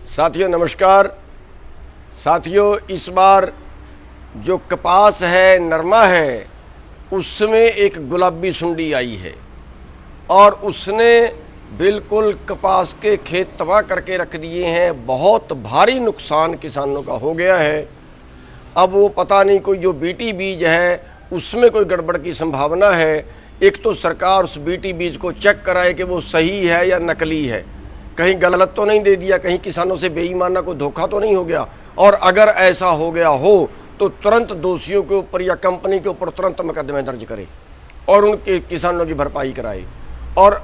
साथियों नमस्कार। साथियों, इस बार जो कपास है, नरमा है, उसमें एक गुलाबी सुंडी आई है और उसने बिल्कुल कपास के खेत तबाह करके रख दिए हैं। बहुत भारी नुकसान किसानों का हो गया है। अब वो पता नहीं, कोई जो बीटी बीज है उसमें कोई गड़बड़ की संभावना है। एक तो सरकार उस बीटी बीज को चेक कराए कि वो सही है या नकली है, कहीं गलत तो नहीं दे दिया, कहीं किसानों से बेईमाना को धोखा तो नहीं हो गया। और अगर ऐसा हो गया हो तो तुरंत दोषियों के ऊपर या कंपनी के ऊपर तुरंत मुकदमे दर्ज करे और उनके किसानों की भरपाई कराए। और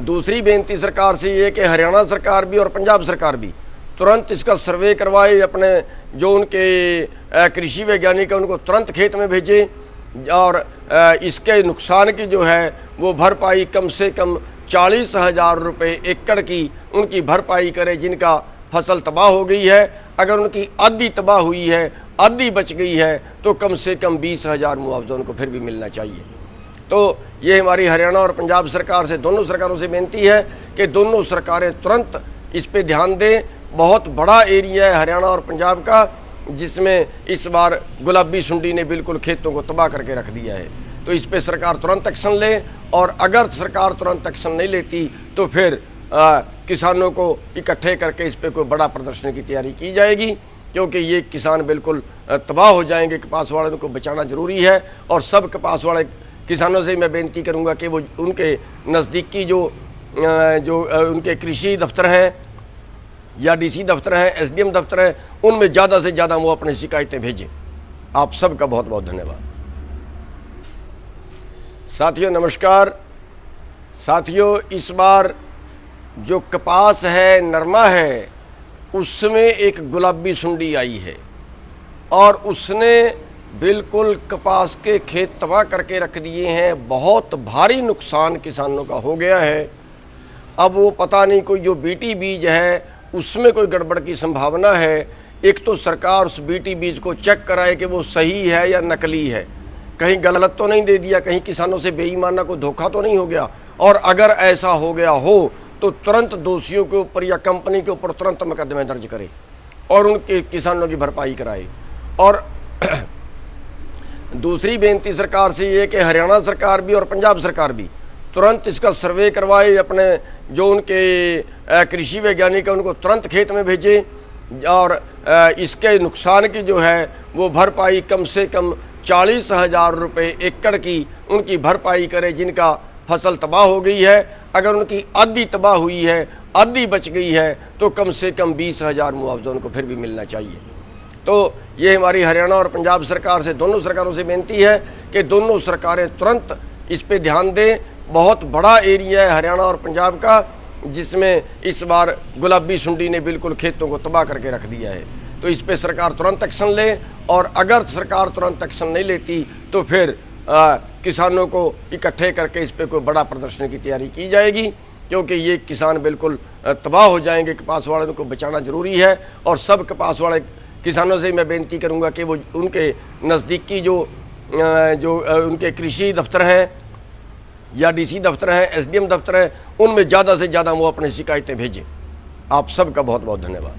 दूसरी बेनती सरकार से ये कि हरियाणा सरकार भी और पंजाब सरकार भी तुरंत इसका सर्वे करवाए, अपने जो उनके कृषि वैज्ञानिक हैं उनको तुरंत खेत में भेजे और इसके नुकसान की जो है वो भरपाई कम से कम 40,000 रुपये एकड़ की उनकी भरपाई करे जिनका फसल तबाह हो गई है। अगर उनकी आधी तबाह हुई है, आधी बच गई है, तो कम से कम 20,000 मुआवजा उनको फिर भी मिलना चाहिए। तो ये हमारी हरियाणा और पंजाब सरकार से, दोनों सरकारों से बेनती है कि दोनों सरकारें तुरंत इस पे ध्यान दें। बहुत बड़ा एरिया है हरियाणा और पंजाब का, जिसमें इस बार गुलाबी सुंडी ने बिल्कुल खेतों को तबाह करके रख दिया है। तो इस पे सरकार तुरंत एक्शन ले, और अगर सरकार तुरंत एक्शन नहीं लेती तो फिर किसानों को इकट्ठे करके इस पे कोई बड़ा प्रदर्शन की तैयारी की जाएगी, क्योंकि ये किसान बिल्कुल तबाह हो जाएंगे। कपास वालों को बचाना जरूरी है और सब कपास वाले किसानों से मैं बेनती करूंगा कि वो उनके नज़दीकी जो उनके कृषि दफ्तर हैं या डीसी दफ्तर हैं, एसडीएम दफ्तर हैं, उनमें ज़्यादा से ज़्यादा वो अपनी शिकायतें भेजें। आप सबका बहुत बहुत धन्यवाद। साथियों नमस्कार। साथियों, इस बार जो कपास है, नरमा है, उसमें एक गुलाबी सुंडी आई है और उसने बिल्कुल कपास के खेत तबाह करके रख दिए हैं। बहुत भारी नुकसान किसानों का हो गया है। अब वो पता नहीं, कोई जो बीटी बीज है उसमें कोई गड़बड़ की संभावना है। एक तो सरकार उस बीटी बीज को चेक कराए कि वो सही है या नकली है, कहीं गलत तो नहीं दे दिया, कहीं किसानों से बेईमाना को धोखा तो नहीं हो गया। और अगर ऐसा हो गया हो तो तुरंत दोषियों के ऊपर या कंपनी के ऊपर तुरंत मुकदमे दर्ज करे और उनके किसानों की भरपाई कराए। और दूसरी बेनती सरकार से ये कि हरियाणा सरकार भी और पंजाब सरकार भी तुरंत इसका सर्वे करवाए, अपने जो उनके कृषि वैज्ञानिक हैं उनको तुरंत खेत में भेजे और इसके नुकसान की जो है वो भरपाई कम से कम 40,000 रुपये एकड़ की उनकी भरपाई करे जिनका फसल तबाह हो गई है। अगर उनकी आधी तबाह हुई है, आधी बच गई है, तो कम से कम 20,000 मुआवजा उनको फिर भी मिलना चाहिए। तो ये हमारी हरियाणा और पंजाब सरकार से, दोनों सरकारों से बेनती है कि दोनों सरकारें तुरंत इस पे ध्यान दें। बहुत बड़ा एरिया है हरियाणा और पंजाब का, जिसमें इस बार गुलाबी सुंडी ने बिल्कुल खेतों को तबाह करके रख दिया है। तो इस पे सरकार तुरंत एक्शन ले, और अगर सरकार तुरंत एक्शन नहीं लेती तो फिर किसानों को इकट्ठे करके इस पे कोई बड़ा प्रदर्शन की तैयारी की जाएगी, क्योंकि ये किसान बिल्कुल तबाह हो जाएंगे। कपास वालों को बचाना जरूरी है और सब कपास वाले किसानों से मैं बेनती करूंगा कि वो उनके नज़दीकी जो उनके कृषि दफ्तर हैं या डीसी दफ्तर हैं, एसडीएम दफ्तर हैं, उनमें ज़्यादा से ज़्यादा वो अपनी शिकायतें भेजें। आप सबका बहुत बहुत धन्यवाद।